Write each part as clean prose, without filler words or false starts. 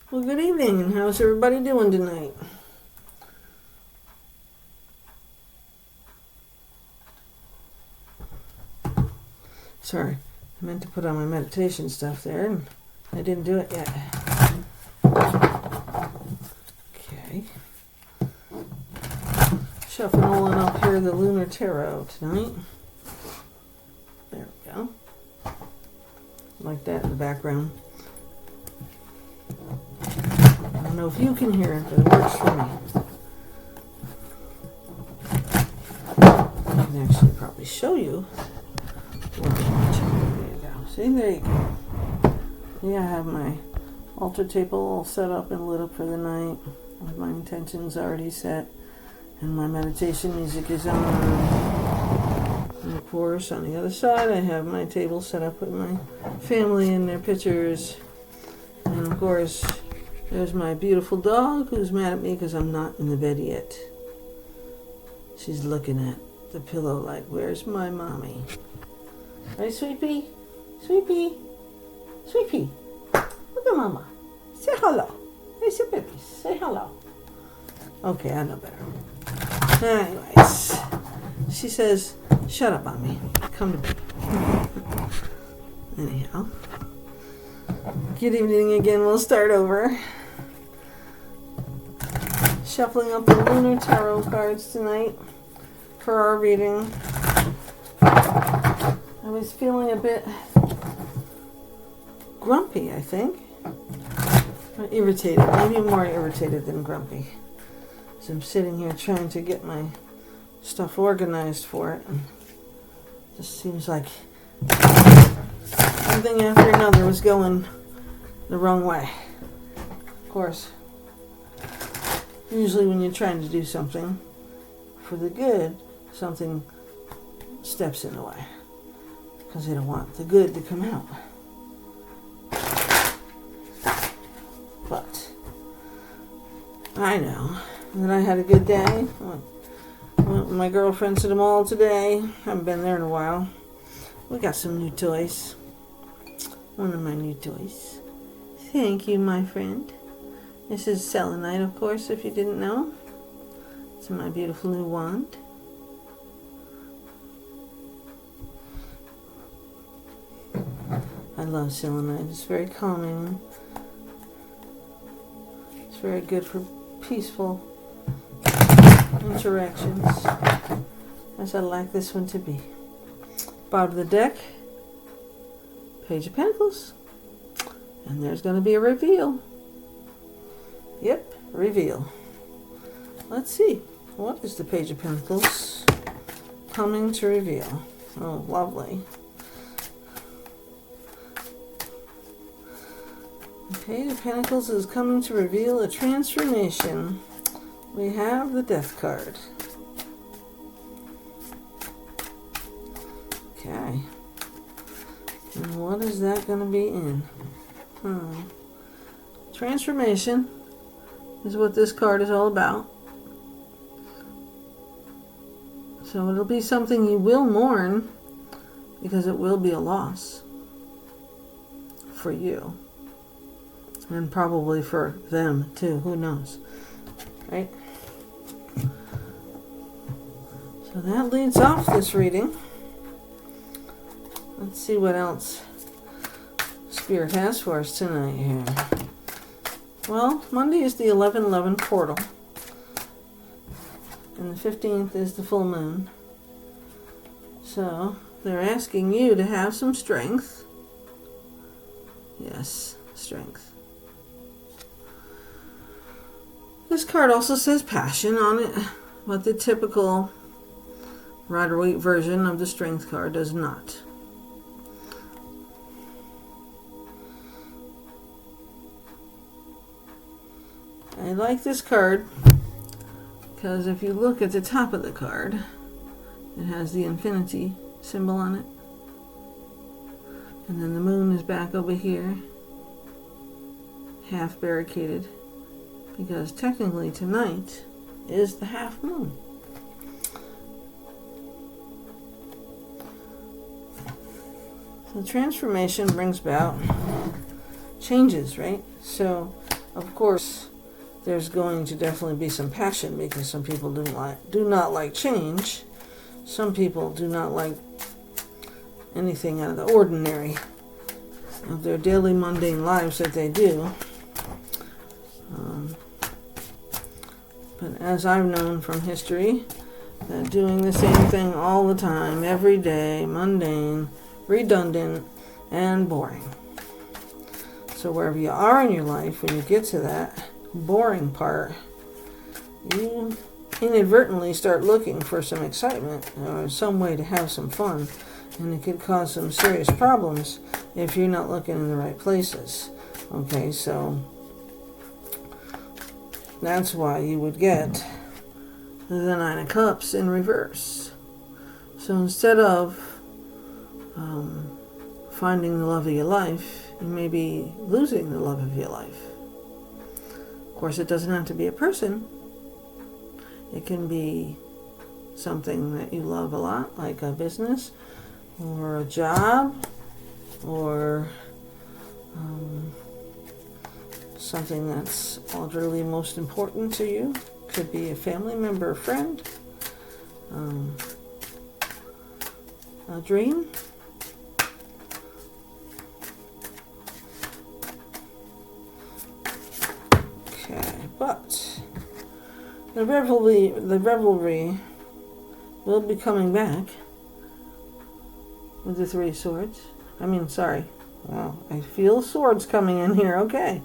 Well, good evening, and how's everybody doing tonight? Sorry, I meant to put on my meditation stuff there, and I didn't do it yet. Okay. Shuffling up here the Lunar Tarot tonight. There we go. Like that in the background. I don't know if you can hear it, but it works for me. I can actually probably show you what I'm watching. There you go. See, there you go. Yeah, I have my altar table all set up and lit up for the night with my intentions already set, and my meditation music is on. And of course, on the other side, I have my table set up with my family and their pictures. And of course, there's my beautiful dog who's mad at me because I'm not in the bed yet. She's looking at the pillow like, where's my mommy? Right, Sweepy? Sweepy? Sweepy? Look at Mama. Say hello. Hey, say baby. Say hello. Okay, I know better. Anyways, she says, shut up, Mommy. Come to bed. Anyhow. Good evening again. We'll start over. Shuffling up the Lunar Tarot cards tonight for our reading. I was feeling a bit grumpy, I think. Or irritated. Maybe more irritated than grumpy. So I'm sitting here trying to get my stuff organized for it. And it just seems like one thing after another was going the wrong way. Of course, usually when you're trying to do something for the good, something steps in the way because they don't want the good to come out. But I know that I had a good day. I went with my girlfriends to the mall today. Haven't been there in a while. We got some new toys. One of my new toys. Thank you, my friend. This is selenite, of course, if you didn't know. It's my beautiful new wand. I love selenite. It's very calming. It's very good for peaceful interactions, as I like this one to be. Bottom of the deck, Page of Pentacles. And there's going to be a reveal. Yep, reveal. Let's see. What is the Page of Pentacles coming to reveal? Oh, lovely. The Page of Pentacles is coming to reveal a transformation. We have the Death card. Okay. And what is that going to be in? Transformation is what this card is all about. So it'll be something you will mourn because it will be a loss for you. And probably for them too. Who knows? Right? So that leads off this reading. Let's see what else Spirit has for us tonight here. Well, Monday is the 11/11 portal. And the 15th is the full moon. So they're asking you to have some strength. Yes, strength. This card also says passion on it, but the typical Rider-Waite version of the strength card does not. I like this card because if you look at the top of the card, it has the infinity symbol on it. And then the moon is back over here, half barricaded, because technically tonight is the half moon. So transformation brings about changes, right? So Of course, there's going to definitely be some passion because some people do not like change. Some people do not like anything out of the ordinary of their daily mundane lives that they do. But as I've known from history, that doing the same thing all the time, every day, mundane, redundant, and boring. So wherever you are in your life, when you get to that boring part, you inadvertently start looking for some excitement or some way to have some fun. And it could cause some serious problems if you're not looking in the right places. Okay, so that's why you would get the Nine of Cups in reverse. So instead of finding the love of your life, you may be losing the love of your life. Of course, it doesn't have to be a person. It can be something that you love a lot, like a business or a job or something that's utterly most important to you. Could be a family member, a friend, a dream. Okay, but the revelry will be coming back with the Three of Swords. Wow, I feel swords coming in here. Okay.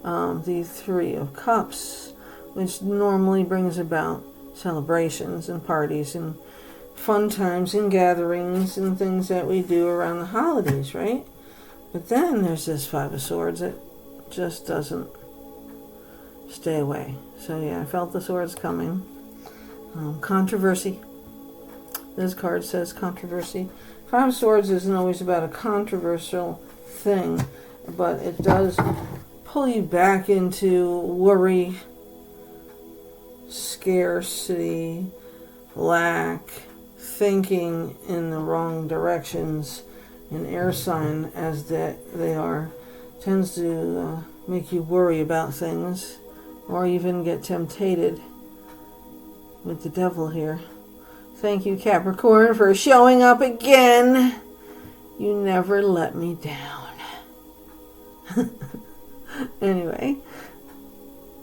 The Three of Cups, which normally brings about celebrations and parties and fun times and gatherings and things that we do around the holidays, right? But then there's this Five of Swords that just doesn't stay away. So yeah, I felt the swords coming. Controversy. This card says controversy. Five of Swords isn't always about a controversial thing, but it does pull you back into worry, scarcity, lack, thinking in the wrong directions. An air sign, as that they are, tends to make you worry about things or even get tempted with the devil here. Thank you, Capricorn, for showing up again. You never let me down. Anyway,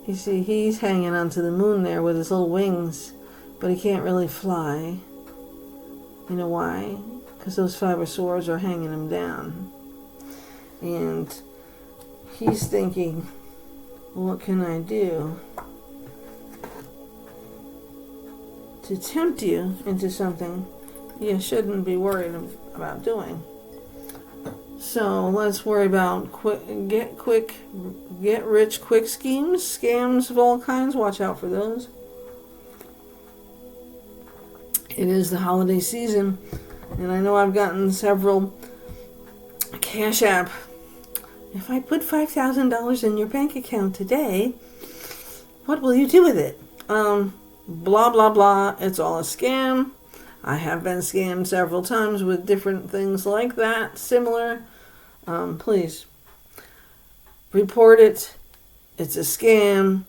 you see, he's hanging onto the moon there with his little wings, but he can't really fly. You know why? Because those Five of Swords are hanging him down. And he's thinking, what can I do to tempt you into something you shouldn't be worried about doing? So let's worry about get rich quick schemes, scams of all kinds. Watch out for those. It is the holiday season, and I know I've gotten several Cash App. If I put $5,000 in your bank account today, what will you do with it? Blah, blah, blah. It's all a scam. I have been scammed several times with different things like that, similar. Please report it. It's a scam.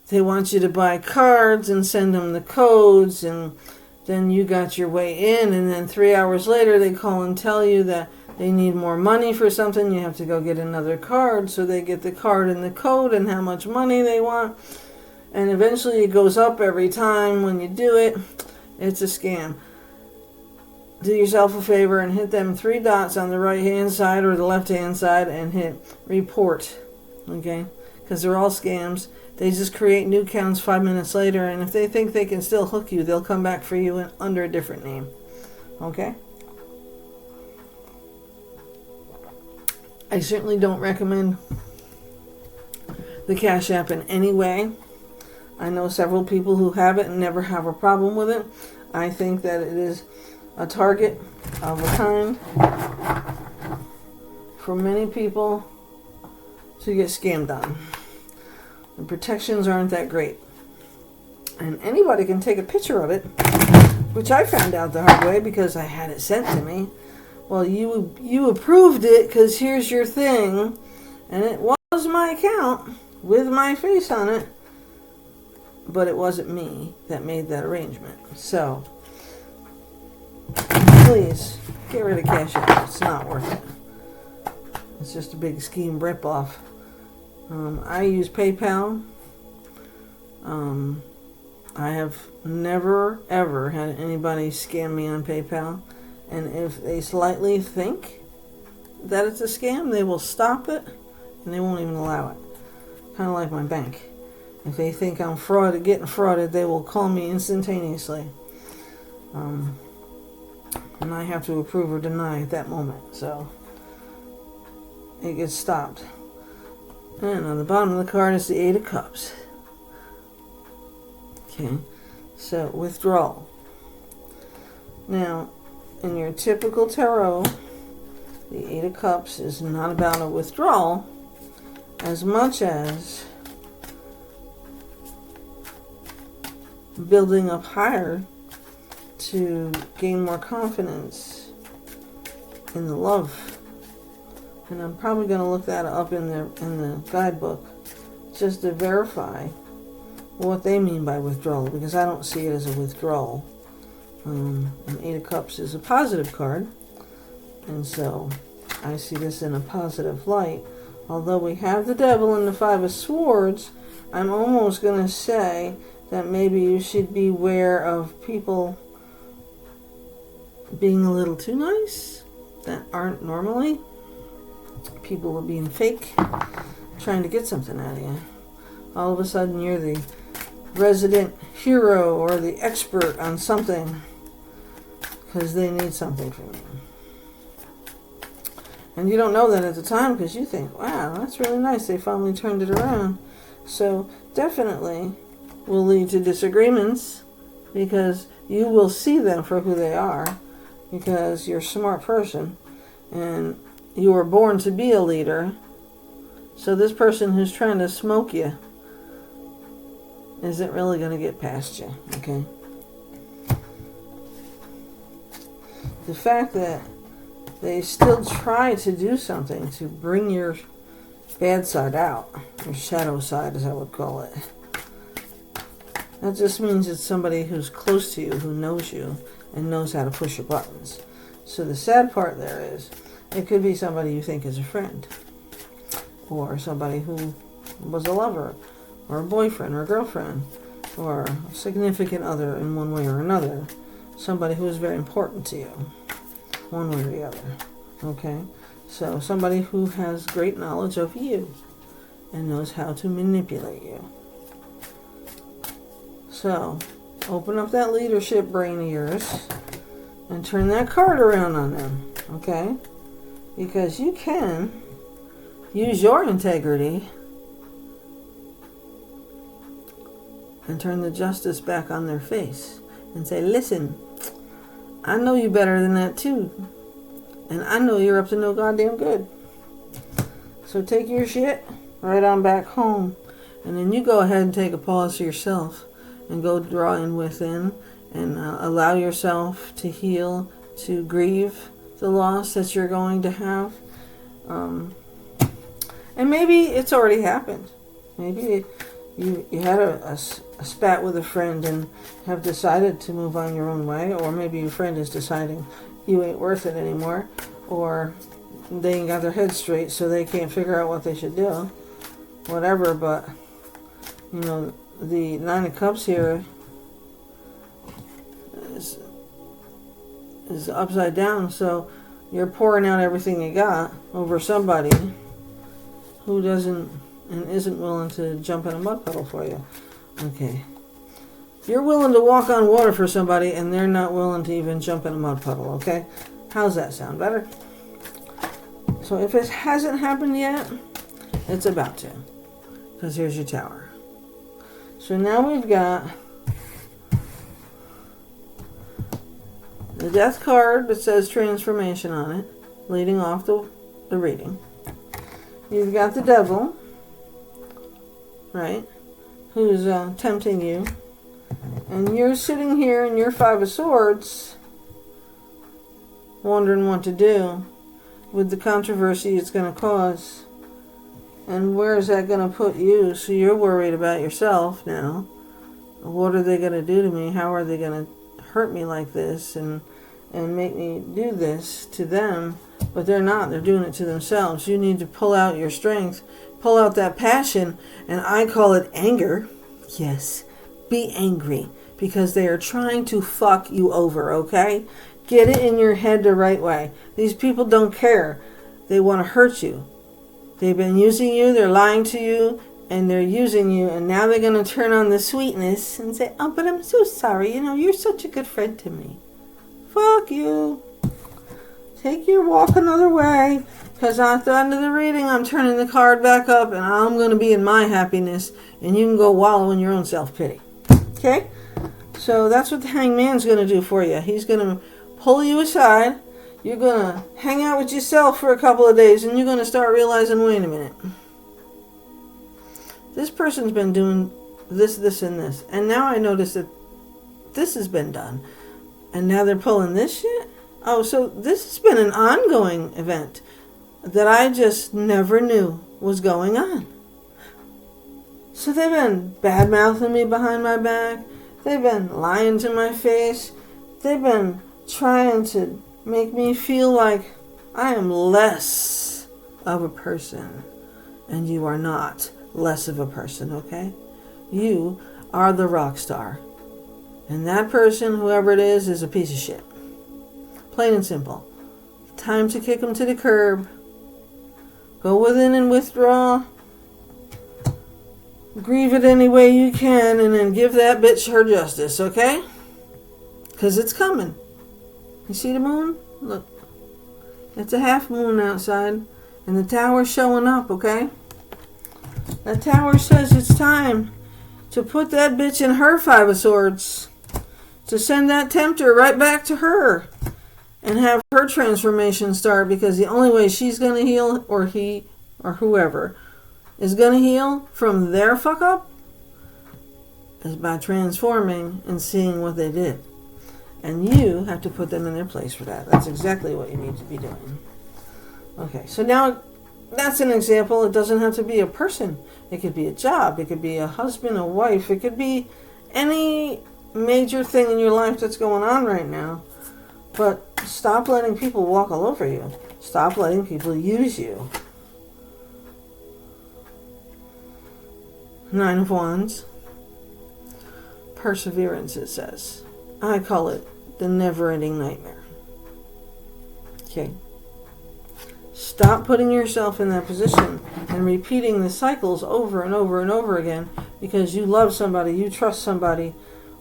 They want you to buy cards and send them the codes, and then you got your way in, and then 3 hours later they call and tell you that they need more money for something. You have to go get another card, so they get the card and the code and how much money they want, and eventually it goes up every time when you do it. It's a scam. Do yourself a favor and hit them 3 dots on the right hand side or the left hand side and hit report. Okay? Because they're all scams. They just create new accounts 5 minutes later, and if they think they can still hook you, they'll come back for you under a different name. Okay? I certainly don't recommend the Cash App in any way. I know several people who have it and never have a problem with it. I think that it is a target of a kind for many people to get scammed on. The protections aren't that great. And anybody can take a picture of it, which I found out the hard way because I had it sent to me. Well, you approved it because here's your thing, and it was my account. with my face on it, but it wasn't me that made that arrangement. So, please, get rid of Cash App. It's not worth it. It's just a big scheme ripoff. I use PayPal. I have never, ever had anybody scam me on PayPal. And if they slightly think that it's a scam, they will stop it and they won't even allow it. Kind of like my bank. If they think I'm getting frauded, they will call me instantaneously. And I have to approve or deny at that moment. So it gets stopped. And on the bottom of the card is the Eight of Cups. Okay, so withdrawal. Now, in your typical tarot, the Eight of Cups is not about a withdrawal as much as building up higher to gain more confidence in the love. And I'm probably going to look that up in the guidebook just to verify what they mean by withdrawal, because I don't see it as a withdrawal. And Eight of Cups is a positive card, and so I see this in a positive light. Although we have the Devil and the Five of Swords, I'm almost going to say that maybe you should beware of people being a little too nice that aren't normally. People are being fake, trying to get something out of you. All of a sudden you're the resident hero or the expert on something because they need something from you. And you don't know that at the time because you think, wow, that's really nice. They finally turned it around. So definitely will lead to disagreements because you will see them for who they are because you're a smart person and you were born to be a leader. So this person who's trying to smoke you isn't really going to get past you, okay? The fact that they still try to do something to bring your bad side out, your shadow side as I would call it, that just means it's somebody who's close to you, who knows you, and knows how to push your buttons. So the sad part there is, it could be somebody you think is a friend, or somebody who was a lover, or a boyfriend, or a girlfriend, or a significant other in one way or another. Somebody who is very important to you, one way or the other. Okay? So somebody who has great knowledge of you and knows how to manipulate you. So, open up that leadership brain of yours and turn that card around on them. Okay? Because you can use your integrity and turn the justice back on their face and say, listen, I know you better than that too. And I know you're up to no goddamn good. So take your shit right on back home. And then you go ahead and take a pause for yourself and go draw in within and allow yourself to heal, to grieve the loss that you're going to have. And maybe it's already happened. Maybe you had a spat with a friend and have decided to move on your own way, or maybe your friend is deciding you ain't worth it anymore, or they ain't got their head straight so they can't figure out what they should do, whatever. But you know, the Nine of Cups here is upside down, so you're pouring out everything you got over somebody who doesn't and isn't willing to jump in a mud puddle for you. Okay. You're willing to walk on water for somebody and they're not willing to even jump in a mud puddle, okay? How's that sound? Better? So if it hasn't happened yet, it's about to. Because here's your Tower. So now we've got the Death card that says transformation on it, leading off the reading. You've got the Devil, right, who's tempting you. And you're sitting here in your Five of Swords wondering what to do with the controversy it's going to cause And where is that going to put you? So you're worried about yourself now. What are they going to do to me? How are they going to hurt me like this and make me do this to them? But they're not. They're doing it to themselves. You need to pull out your strength, pull out that passion, and I call it anger. Yes, be angry because they are trying to fuck you over, okay? Get it in your head the right way. These people don't care. They want to hurt you. They've been using you, they're lying to you, and they're using you, and now they're going to turn on the sweetness and say, oh, but I'm so sorry. You know, you're such a good friend to me. Fuck you. Take your walk another way, because at the end of the reading, I'm turning the card back up, and I'm going to be in my happiness, and you can go wallow in your own self-pity. Okay? So that's what the hangman's going to do for you. He's going to pull you aside. You're going to hang out with yourself for a couple of days, and you're going to start realizing, wait a minute. This person's been doing this, this, and this. And now I notice that this has been done. And now they're pulling this shit? Oh, so this has been an ongoing event that I just never knew was going on. So they've been bad-mouthing me behind my back. They've been lying to my face. They've been trying to make me feel like I am less of a person. And you are not less of a person, okay? You are the rock star. And that person, whoever it is a piece of shit. Plain and simple. Time to kick them to the curb. Go within and withdraw. Grieve it any way you can, and then give that bitch her justice, okay? Because it's coming. You see the moon? Look. It's a half moon outside, and the tower's showing up, okay? That tower says it's time to put that bitch in her 5 of swords. To send that tempter right back to her. And have her transformation start, because the only way she's going to heal, or he, or whoever, is going to heal from their fuck up is by transforming and seeing what they did. And you have to put them in their place for that. That's exactly what you need to be doing. Okay, so now that's an example. It doesn't have to be a person. It could be a job. It could be a husband, a wife. It could be any major thing in your life that's going on right now. But stop letting people walk all over you. Stop letting people use you. 9 of Wands. Perseverance, it says. I call it the never-ending nightmare. Okay. Stop putting yourself in that position and repeating the cycles over and over and over again because you love somebody, you trust somebody,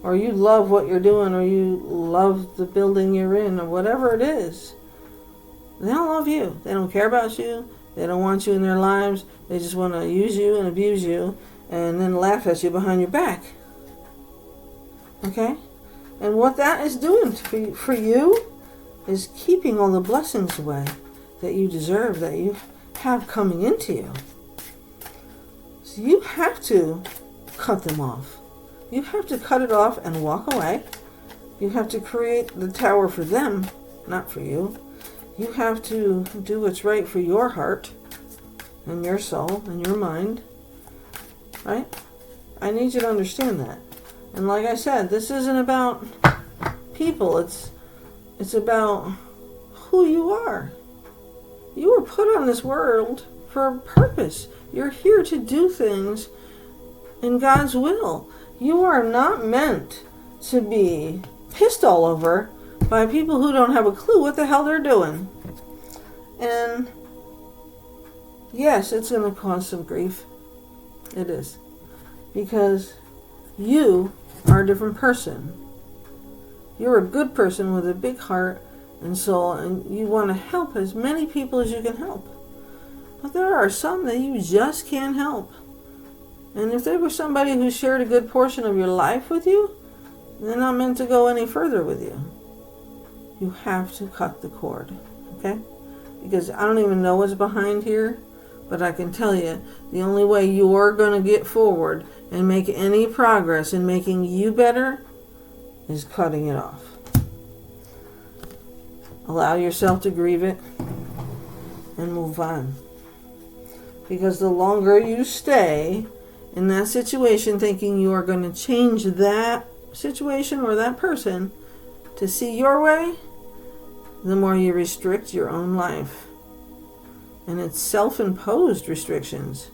or you love what you're doing, or you love the building you're in, or whatever it is. They don't love you. They don't care about you. They don't want you in their lives. They just want to use you and abuse you and then laugh at you behind your back. Okay? And what that is doing for you is keeping all the blessings away that you deserve, that you have coming into you. So you have to cut them off. You have to cut it off and walk away. You have to create the tower for them, not for you. You have to do what's right for your heart and your soul and your mind. Right? I need you to understand that. And like I said, this isn't about people. It's about who you are. You were put on this world for a purpose. You're here to do things in God's will. You are not meant to be pissed all over by people who don't have a clue what the hell they're doing. And yes, it's going to cause some grief. It is. Because you are a different person. You're a good person with a big heart and soul, and you want to help as many people as you can help. But there are some that you just can't help. And if there was somebody who shared a good portion of your life with you, they're not meant to go any further with you. You have to cut the cord, okay? Because I don't even know what's behind here, but I can tell you, the only way you're going to get forward and make any progress in making you better is cutting it off. Allow yourself to grieve it and move on. Because the longer you stay in that situation thinking you are going to change that situation or that person to see your way, the more you restrict your own life. And it's self-imposed restrictions.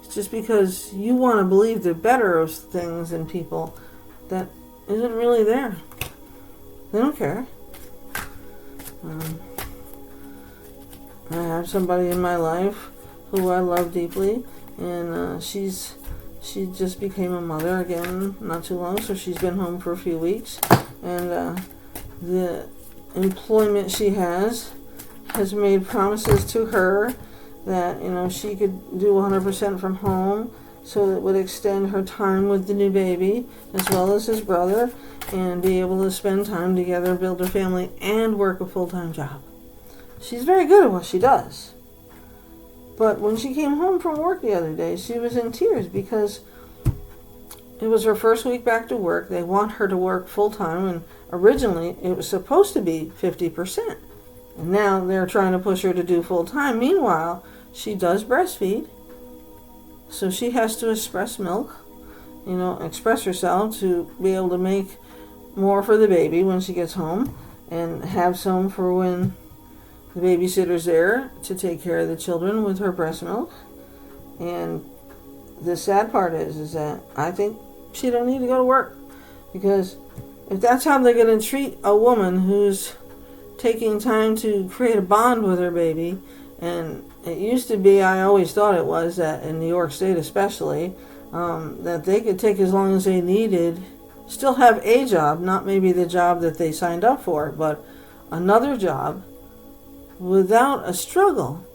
It's just because you want to believe the better of things and people that isn't really there. They don't care. I have somebody in my life who I love deeply, and she just became a mother again not too long, so she's been home for a few weeks, and the employment she has made promises to her that she could do 100% from home, so it would extend her time with the new baby as well as his brother, and be able to spend time together, build a family, and work a full-time job. She's very good at what she does. But when she came home from work the other day, she was in tears because it was her first week back to work. They want her to work full-time, and originally it was supposed to be 50%. And now they're trying to push her to do full-time. Meanwhile, she does breastfeed, so she has to express milk, express herself to be able to make more for the baby when she gets home, and have some for when the babysitter's there to take care of the children with her breast milk. And the sad part is that I think she don't need to go to work, because if that's how they're going to treat a woman who's taking time to create a bond with her baby, and it used to be, I always thought it was, that in New York State especially, that they could take as long as they needed, still have a job, not maybe the job that they signed up for, but another job without a struggle.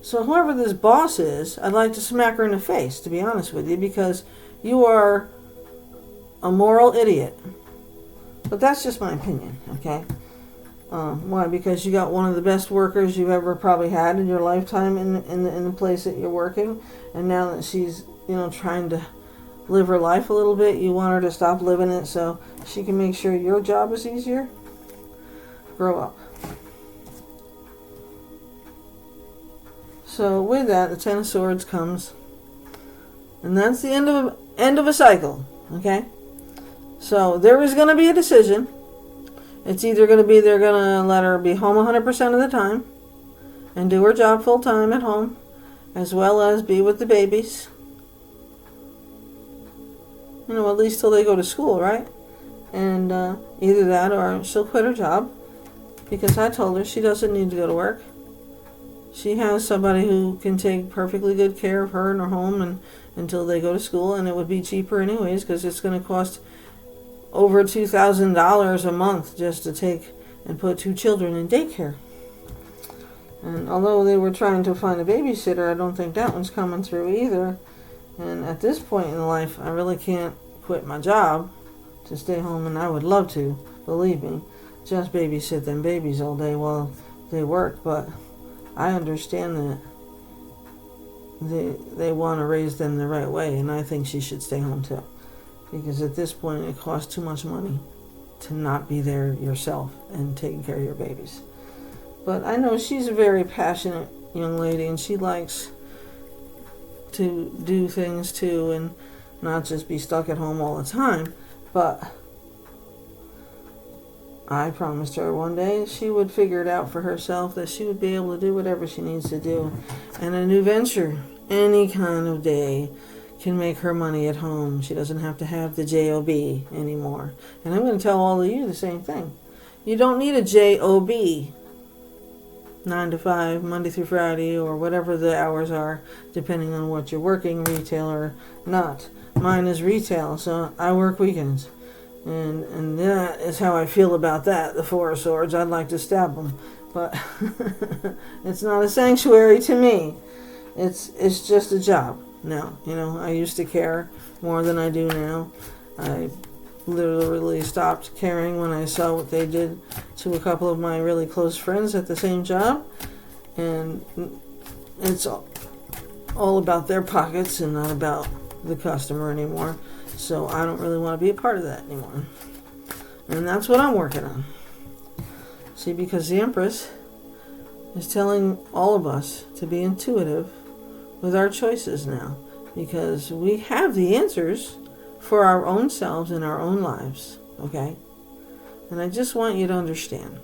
So whoever this boss is, I'd like to smack her in the face, to be honest with you, because you are a moral idiot. But that's just my opinion, okay? Why? Because you got one of the best workers you've ever probably had in your lifetime in the place that you're working, and now that she's trying to live her life a little bit, you want her to stop living it so she can make sure your job is easier? Grow up. So with that, the Ten of Swords comes, and that's the end of a cycle. Okay, so there is going to be a decision. It's either going to be they're going to let her be home 100% of the time and do her job full time at home, as well as be with the babies. At least till they go to school, right? And either that or she'll quit her job, because I told her she doesn't need to go to work. She has somebody who can take perfectly good care of her and her home and until they go to school, and it would be cheaper anyways, because it's going to cost over $2,000 a month just to take and put 2 children in daycare. And although they were trying to find a babysitter, I don't think that one's coming through either. And at this point in life, I really can't quit my job to stay home, and I would love to, believe me, just babysit them babies all day while they work. But I understand that they want to raise them the right way, and I think she should stay home too, because at this point it costs too much money to not be there yourself and taking care of your babies. But I know she's a very passionate young lady, and she likes to do things too and not just be stuck at home all the time. But I promised her one day she would figure it out for herself, that she would be able to do whatever she needs to do. And a new venture, any kind of day, can make her money at home. She doesn't have to have the job anymore. And I'm going to tell all of you the same thing. You don't need a job 9 to 5, Monday through Friday, or whatever the hours are, depending on what you're working, retail or not. Mine is retail, so I work weekends. And that is how I feel about that, the Four of Swords. I'd like to stab them. But it's not a sanctuary to me. It's just a job now. I used to care more than I do now. I literally stopped caring when I saw what they did to a couple of my really close friends at the same job. And it's all about their pockets and not about the customer anymore. So I don't really want to be a part of that anymore. And that's what I'm working on. See, because the Empress is telling all of us to be intuitive with our choices now, because we have the answers for our own selves in our own lives, okay? And I just want you to understand.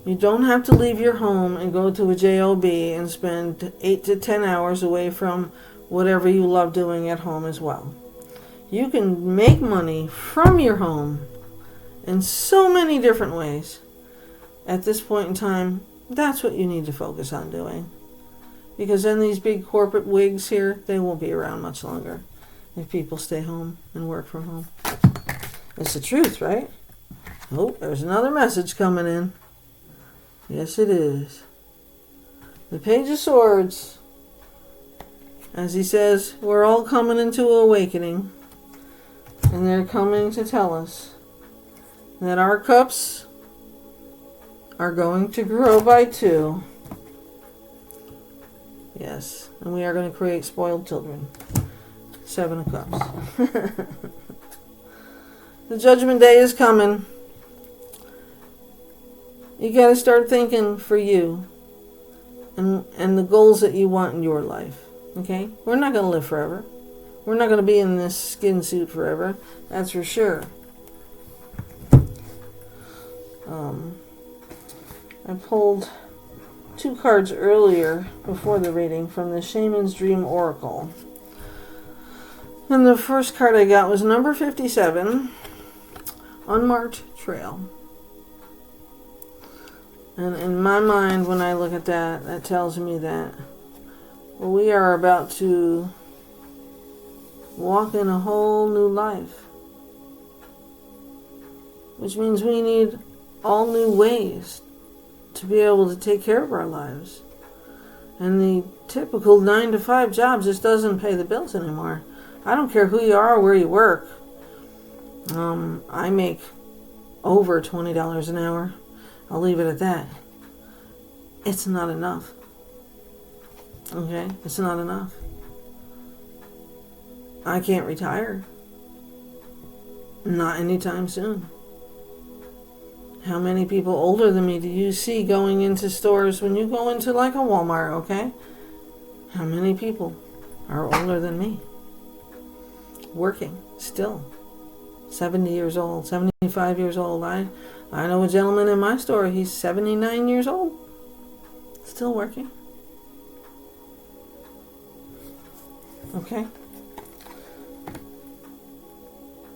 You don't have to leave your home and go to a job and spend 8 to 10 hours away from whatever you love doing at home as well. You can make money from your home in so many different ways. At this point in time, that's what you need to focus on doing. Because then these big corporate wigs here, they won't be around much longer if people stay home and work from home. It's the truth, right? Oh, there's another message coming in. Yes, it is. The Page of Swords. As he says, we're all coming into awakening. And they're coming to tell us that our cups are going to grow by 2. Yes, and we are going to create spoiled children. 7 of Cups. The Judgment Day is coming. You got to start thinking for you and the goals that you want in your life. Okay? We're not going to live forever. We're not going to be in this skin suit forever. That's for sure. I pulled 2 cards earlier before the reading from the Shaman's Dream Oracle. And the first card I got was number 57, Unmarked Trail. And in my mind, when I look at that, that tells me that we are about to walk in a whole new life. Which means we need all new ways to be able to take care of our lives. And the typical 9-to-5 job just doesn't pay the bills anymore. I don't care who you are or where you work. I make over $20 an hour. I'll leave it at that. It's not enough. Okay? It's not enough. I can't retire. Not anytime soon. How many people older than me do you see going into stores when you go into like a Walmart, okay? How many people are older than me? Working still. 70 years old, 75 years old. I know a gentleman in my store, he's 79 years old. Still working. Okay?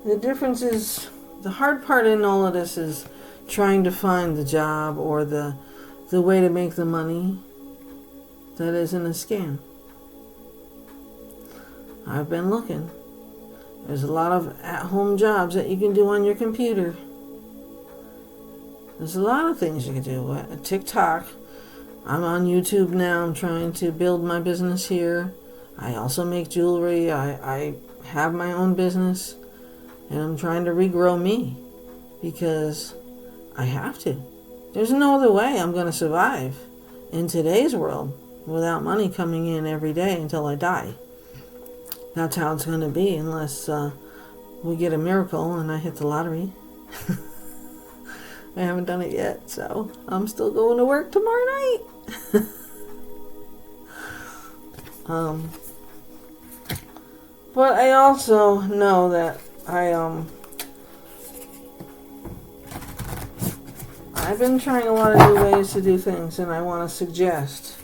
The difference is, the hard part in all of this is trying to find the job or the way to make the money that isn't a scam. I've been looking. There's a lot of at-home jobs that you can do on your computer. There's a lot of things you can do. TikTok. I'm on YouTube now. I'm trying to build my business here. I also make jewelry. I have my own business. And I'm trying to regrow me. Because I have to. There's no other way I'm going to survive in today's world without money coming in every day until I die. That's how it's going to be unless we get a miracle and I hit the lottery. I haven't done it yet, so I'm still going to work tomorrow night. But I also know that I've been trying a lot of new ways to do things, and I want to suggest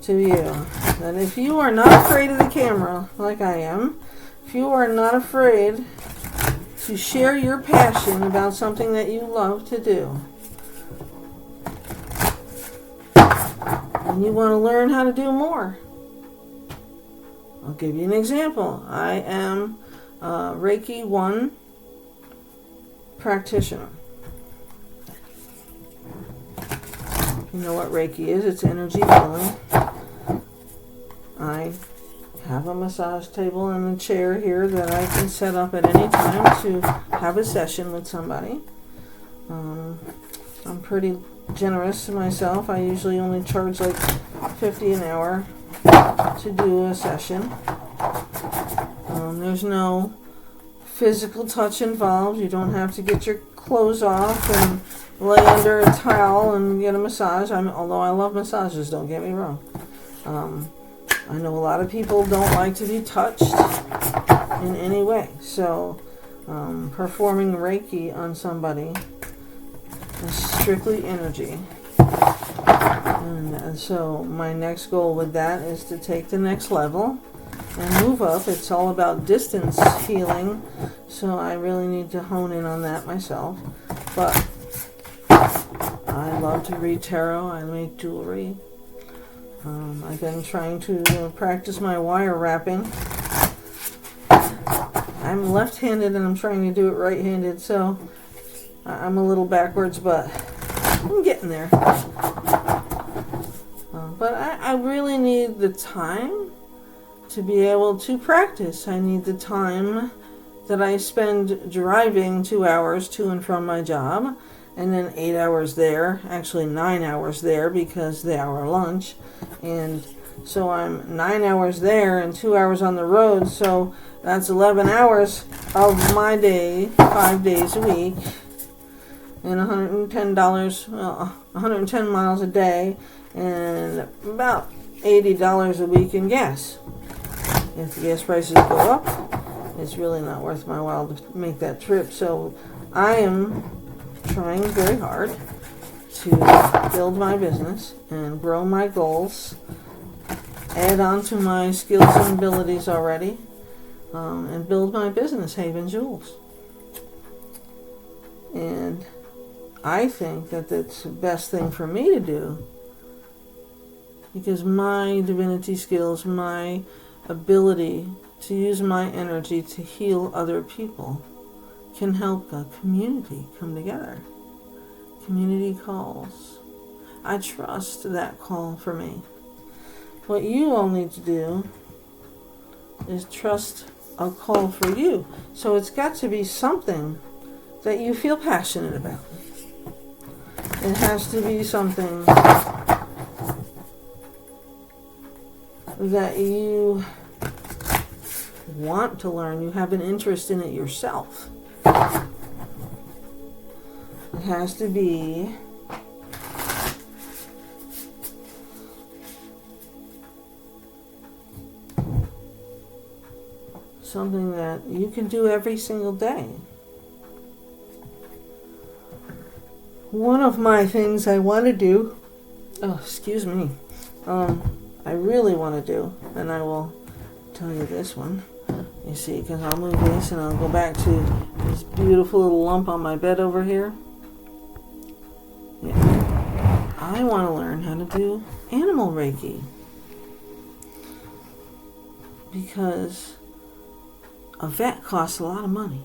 to you that if you are not afraid of the camera like I am, if you are not afraid to share your passion about something that you love to do, and you want to learn how to do more, I'll give you an example. I am a Reiki 1 practitioner. You know what Reiki is? It's energy healing. I have a massage table and a chair here that I can set up at any time to have a session with somebody. I'm pretty generous to myself. I usually only charge like $50 an hour to do a session. There's no physical touch involved. You don't have to get your clothes off and lay under a towel and get a massage. Although I love massages, don't get me wrong. I know a lot of people don't like to be touched in any way. So performing Reiki on somebody is strictly energy. And so my next goal with that is to take the next level and move up. It's all about distance healing, so I really need to hone in on that myself. But I love to read tarot. I make jewelry. I've been trying to practice my wire wrapping. I'm left-handed and I'm trying to do it right-handed, so I'm a little backwards, but I'm getting there. But I really need the time to be able to practice. I need the time that I spend driving 2 hours to and from my job, and then 8 hours there, actually 9 hours there because the hour lunch. And so I'm 9 hours there and 2 hours on the road, so that's 11 hours of my day, 5 days a week, and $110 miles a day, and about $80 a week in gas. If the gas prices go up, it's really not worth my while to make that trip. So I am trying very hard to build my business and grow my goals, add on to my skills and abilities already, and build my business, Haven Jewels. And I think that that's the best thing for me to do, because my divinity skills, my ability to use my energy to heal other people can help a community come together. Community calls. I trust that call for me. What you all need to do is trust a call for you. So it's got to be something that you feel passionate about. It has to be something that you want to learn. You have an interest in it yourself. It has to be something that you can do every single day. One of my things I want to do, I really want to do, and I will tell you this one. You see, because I'll move this and I'll go back to this beautiful little lump on my bed over here. Yeah. I want to learn how to do animal Reiki, because a vet costs a lot of money.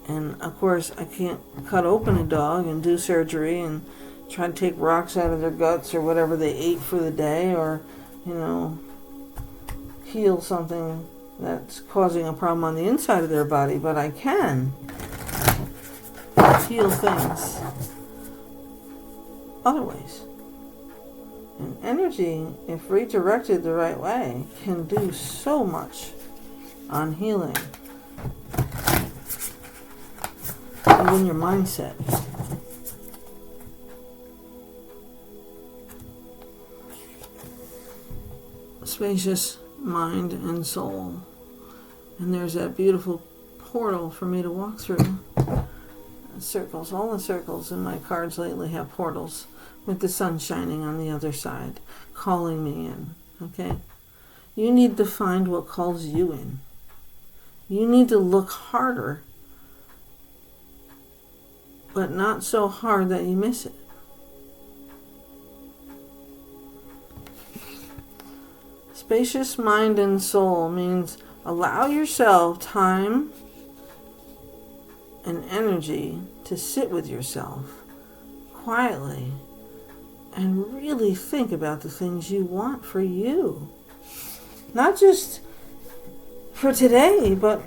And of course, I can't cut open a dog and do surgery and try to take rocks out of their guts or whatever they ate for the day, or, heal something that's causing a problem on the inside of their body. But I can heal things other ways. And energy, if redirected the right way, can do so much on healing. Even your mindset. Spacious mind and soul. And there's that beautiful portal for me to walk through. Circles, all the circles in my cards lately have portals with the sun shining on the other side, calling me in. Okay? You need to find what calls you in. You need to look harder, but not so hard that you miss it. Spacious mind and soul means allow yourself time and energy to sit with yourself quietly and really think about the things you want for you. Not just for today, but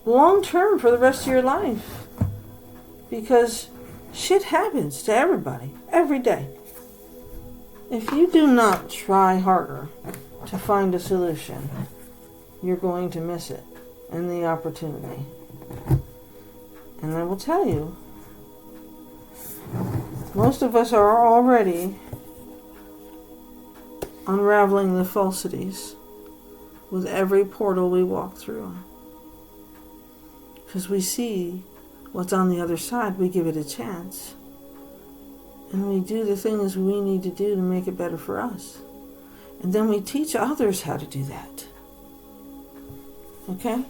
long term, for the rest of your life. Because shit happens to everybody, every day. If you do not try harder to find a solution, you're going to miss it and the opportunity. And I will tell you, most of us are already unraveling the falsities with every portal we walk through. Because we see what's on the other side, we give it a chance. And we do the things we need to do to make it better for us. And then we teach others how to do that. Okay?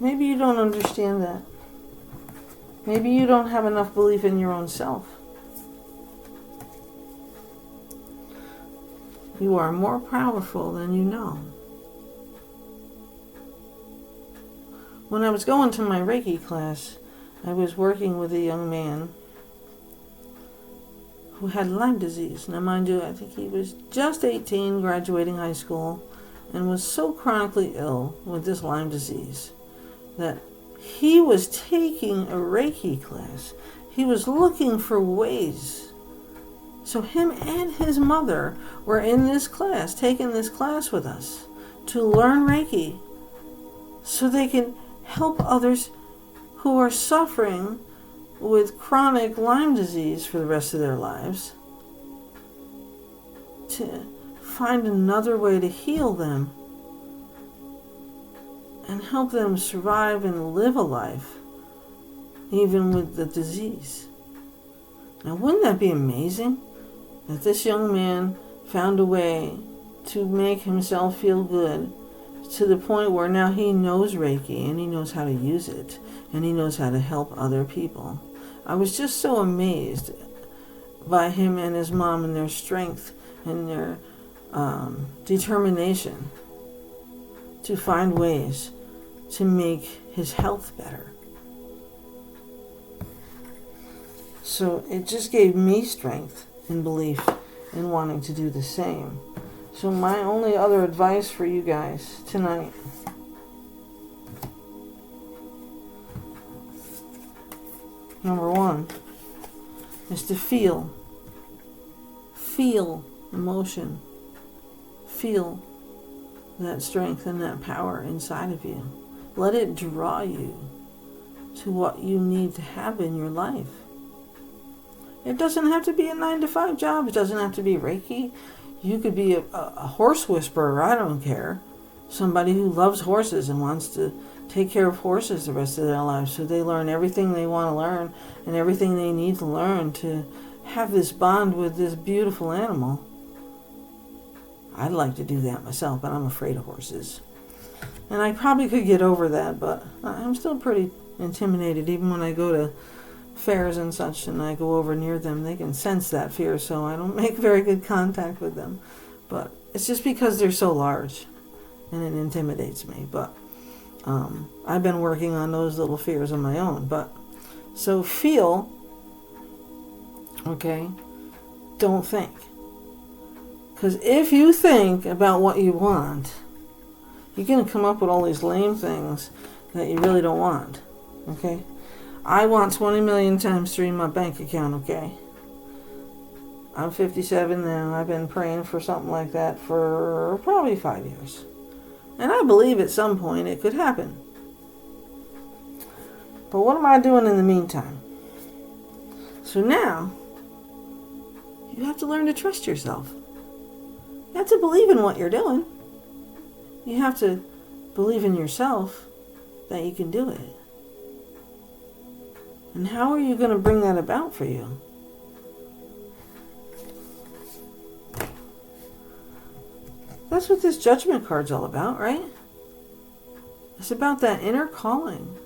Maybe you don't understand that. Maybe you don't have enough belief in your own self. You are more powerful than you know. When I was going to my Reiki class, I was working with a young man who had Lyme disease. Now, mind you, I think he was just 18, graduating high school, and was so chronically ill with this Lyme disease that he was taking a Reiki class. He was looking for ways. So him and his mother were in this class, taking this class with us to learn Reiki so they can help others who are suffering with chronic Lyme disease for the rest of their lives to find another way to heal them and help them survive and live a life even with the disease. Now, wouldn't that be amazing that this young man found a way to make himself feel good to the point where now he knows Reiki and he knows how to use it and he knows how to help other people. I was just so amazed by him and his mom and their strength and their determination to find ways to make his health better. So it just gave me strength and belief in wanting to do the same. So my only other advice for you guys tonight, number one, is to feel emotion, feel that strength and that power inside of you. Let it draw you to what you need to have in your life. It doesn't have to be a 9-to-5 job. It doesn't have to be Reiki. You could be a horse whisperer. I don't care. Somebody who loves horses and wants to take care of horses the rest of their lives so they learn everything they want to learn and everything they need to learn to have this bond with this beautiful animal. I'd like to do that myself, but I'm afraid of horses. And I probably could get over that, but I'm still pretty intimidated. Even when I go to fairs and such and I go over near them, they can sense that fear, so I don't make very good contact with them. But it's just because they're so large and it intimidates me. But I've been working on those little fears on my own. But so feel, okay, don't think. Because if you think about what you want, you're going to come up with all these lame things that you really don't want, okay? I want 20 million times 3 in my bank account, okay? I'm 57 now. I've been praying for something like that for probably 5 years. And I believe at some point it could happen. But what am I doing in the meantime? So now, you have to learn to trust yourself. You have to believe in what you're doing. You have to believe in yourself that you can do it. And how are you going to bring that about for you? That's what this judgment card's all about, right? It's about that inner calling.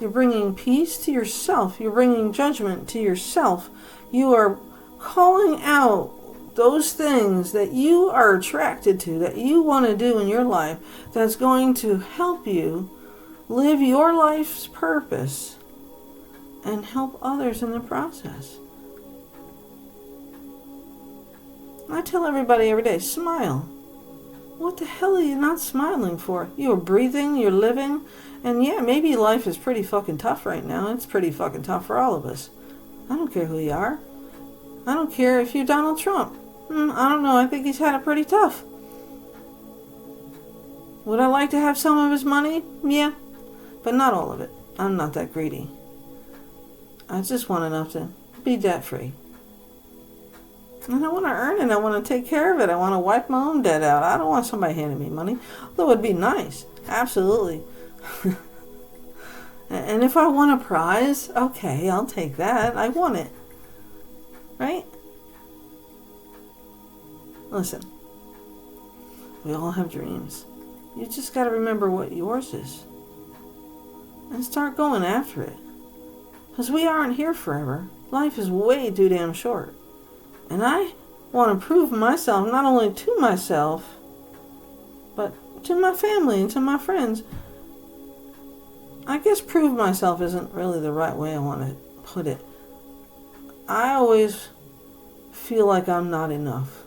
You're bringing peace to yourself. You're bringing judgment to yourself. You are calling out those things that you are attracted to, that you want to do in your life, that's going to help you live your life's purpose and help others in the process. I tell everybody every day, smile. What the hell are you not smiling for? You're breathing, you're living, and yeah, maybe life is pretty fucking tough right now. It's pretty fucking tough for all of us. I don't care who you are. I don't care if you're Donald Trump. I don't know, I think he's had it pretty tough. Would I like to have some of his money? Yeah, but not all of it. I'm not that greedy. I just want enough to be debt free. And I want to earn it. I want to take care of it. I want to wipe my own debt out. I don't want somebody handing me money. Although it would be nice. Absolutely. And if I want a prize, okay, I'll take that. I want it. Right? Listen. We all have dreams. You just got to remember what yours is. And start going after it. Because we aren't here forever. Life is way too damn short. And I want to prove myself, not only to myself, but to my family and to my friends. I guess prove myself isn't really the right way I want to put it. I always feel like I'm not enough.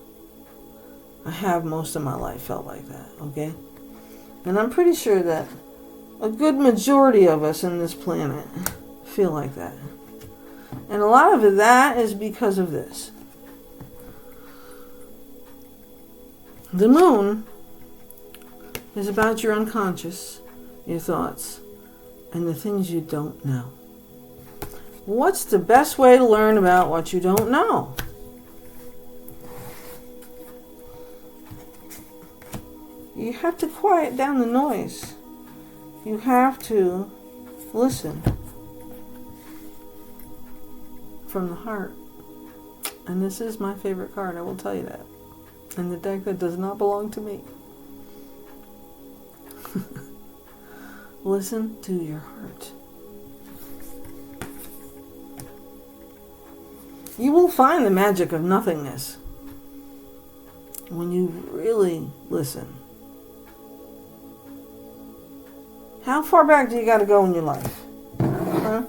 I have most of my life felt like that, okay? And I'm pretty sure that a good majority of us in this planet feel like that. And a lot of that is because of this. The moon is about your unconscious, your thoughts, and the things you don't know. What's the best way to learn about what you don't know? You have to quiet down the noise. You have to listen from the heart. And this is my favorite card, I will tell you that. And the deck that does not belong to me. Listen to your heart. You will find the magic of nothingness when you really listen. How far back do you got to go in your life? Huh?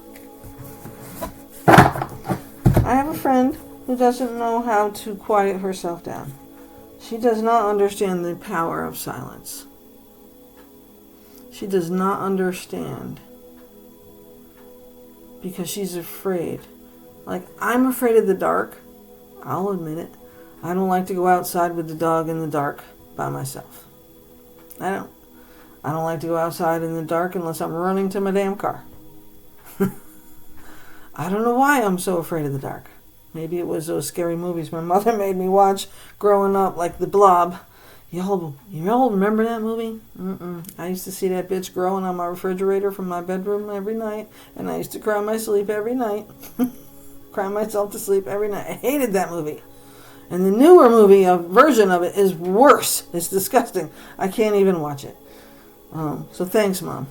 I have a friend who doesn't know how to quiet herself down. She does not understand the power of silence. She does not understand because she's afraid. Like, I'm afraid of the dark. I'll admit it. I don't like to go outside with the dog in the dark by myself. I don't like to go outside in the dark unless I'm running to my damn car. I don't know why I'm so afraid of the dark. Maybe it was those scary movies my mother made me watch growing up, like The Blob. Y'all remember that movie? I used to see that bitch growing on my refrigerator from my bedroom every night, and I used to cry my sleep every night. Cry myself to sleep every night. I hated that movie. And the newer movie, a version of it, is worse. It's disgusting. I can't even watch it. So thanks, Mom,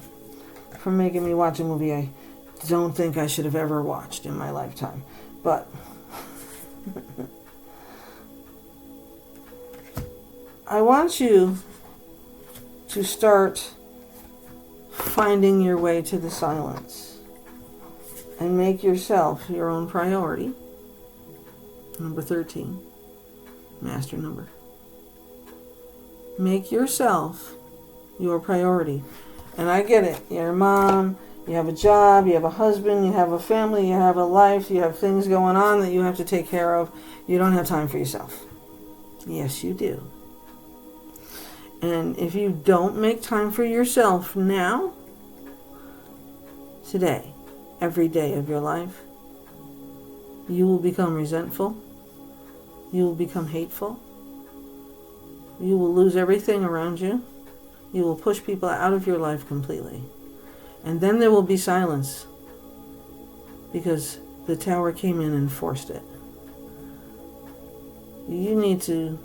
for making me watch a movie I don't think I should have ever watched in my lifetime. But I want you to start finding your way to the silence and make yourself your own priority. Number 13, master number. Make yourself your priority. And I get it. You're a mom, you have a job, you have a husband, you have a family, you have a life, you have things going on that you have to take care of. You don't have time for yourself. Yes, you do. And if you don't make time for yourself now, today, every day of your life, you will become resentful. You will become hateful. You will lose everything around you. You will push people out of your life completely. And then there will be silence because the tower came in and forced it. You need to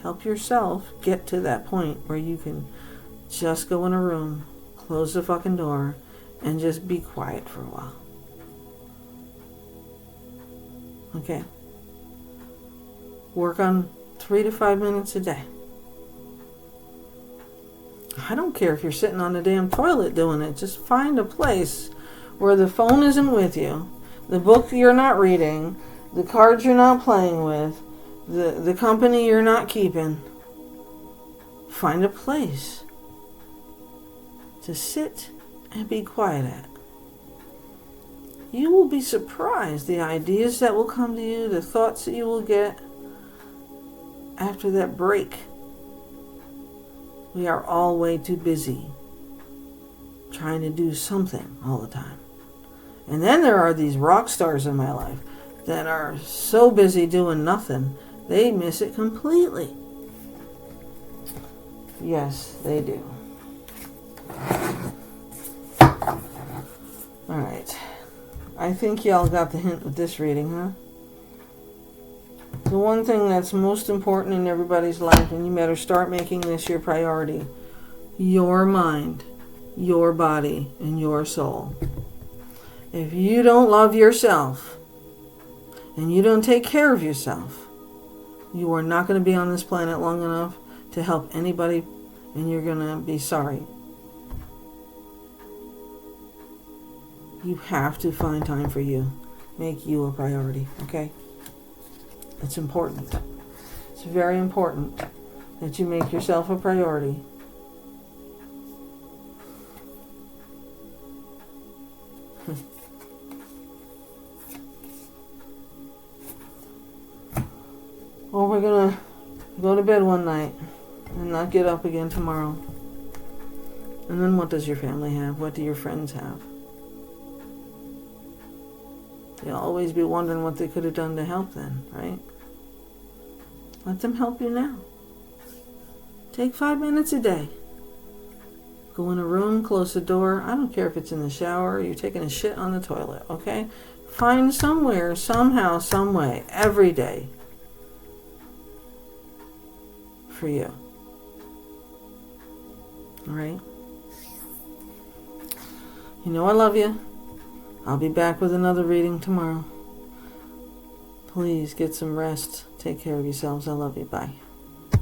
help yourself get to that point where you can just go in a room, close the fucking door, and just be quiet for a while. Okay? Work on 3 to 5 minutes a day. I don't care if you're sitting on the damn toilet doing it. Just find a place where the phone isn't with you, the book you're not reading, the cards you're not playing with, the company you're not keeping. Find a place to sit and be quiet at. You will be surprised the ideas that will come to you, the thoughts that you will get after that break. We are all way too busy trying to do something all the time. And then there are these rock stars in my life that are so busy doing nothing, they miss it completely. Yes, they do. Alright. I think y'all got the hint with this reading, huh? The one thing that's most important in everybody's life, and you better start making this your priority, your mind, your body, and your soul. If you don't love yourself, and you don't take care of yourself, you are not going to be on this planet long enough to help anybody, and you're going to be sorry. You have to find time for you. Make you a priority, okay? It's important. It's very important that you make yourself a priority. Or we're going to go to bed one night and not get up again tomorrow. And then what does your family have? What do your friends have? You'll always be wondering what they could have done to help then, right? Let them help you now. Take 5 minutes a day. Go in a room, close the door. I don't care if it's in the shower or you're taking a shit on the toilet, okay? Find somewhere, somehow, some way, every day for you. All right? You know I love you. I'll be back with another reading tomorrow. Please get some rest. Take care of yourselves. I love you. Bye.